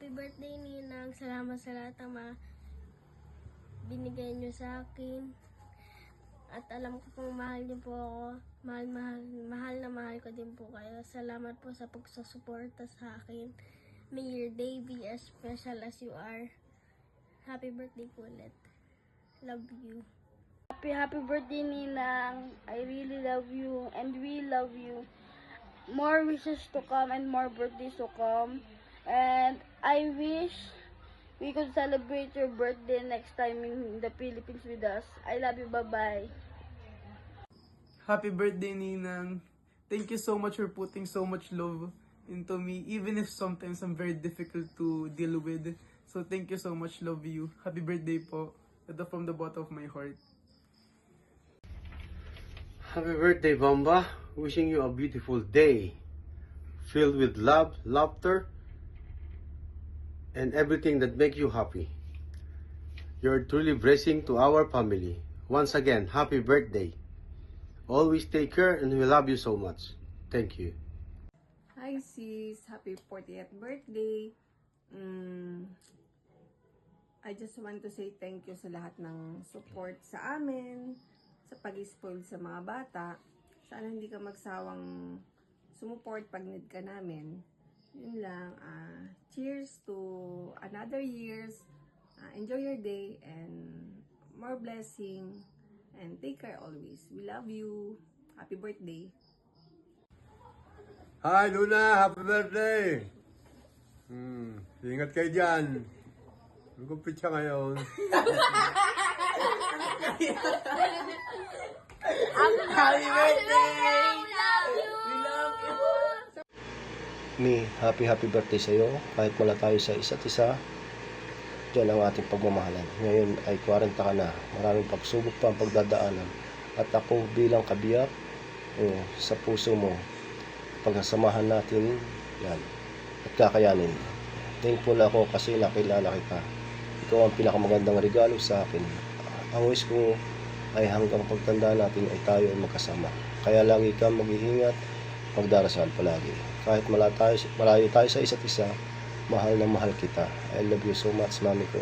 Happy birthday, Ninang. Salamat sa lahat ng mga binigay niyo sa akin. At alam ko pong mahal niyo po ako. Mahal ko din po kayo. Salamat po sa pagsusuporta sa akin. May your day be as special as you are. Happy birthday po ulit. Love you. Happy birthday, Ninang. I really love you and we love you. More wishes to come and more birthdays to come. And I wish we could celebrate your birthday next time in the Philippines with us. I love you. Bye-bye. Happy birthday, Ninang. Thank you so much for putting so much love into me, even if sometimes I'm very difficult to deal with. So thank you so much, love you. Happy birthday po. Ito from the bottom of my heart. Happy birthday, Bamba. Wishing you a beautiful day filled with love, laughter, and everything that makes you happy. You're truly blessing to our family. Once again, happy birthday. Always take care and we love you so much. Thank you. Hi sis, happy 40th birthday. I just want to say thank you sa lahat ng support sa amin, sa pag-spoil sa mga bata. Sana hindi ka magsawang sumuport pag need ka namin. Yun lang. Cheers to another years. Enjoy your day and more blessing. And take care always. We love you. Happy birthday. Hi Luna, happy birthday! Ingat kayo dyan. Magkumpit siya ngayon. Happy birthday! We love you! Mi, happy birthday sa iyo. Kahit wala tayo sa isa't isa, diyan ang ating pagmamahalan. Ngayon ay 40 ka na. Maraming pagsubok pa ang pagdadaanan. At ako bilang kabiyak sa puso mo, pagsasamahan natin yan at kakayanin. Thankful ako kasi nakilala kita. Ikaw ang pinakamagandang regalo sa akin. Ang wish ko ay hanggang pagtanda natin ay tayo ay magkasama. Kaya lagi kang mag-iingat, magdarasal palagi. Kahit malayo tayo sa isa't isa, mahal na mahal kita. I love you so much, mami ko.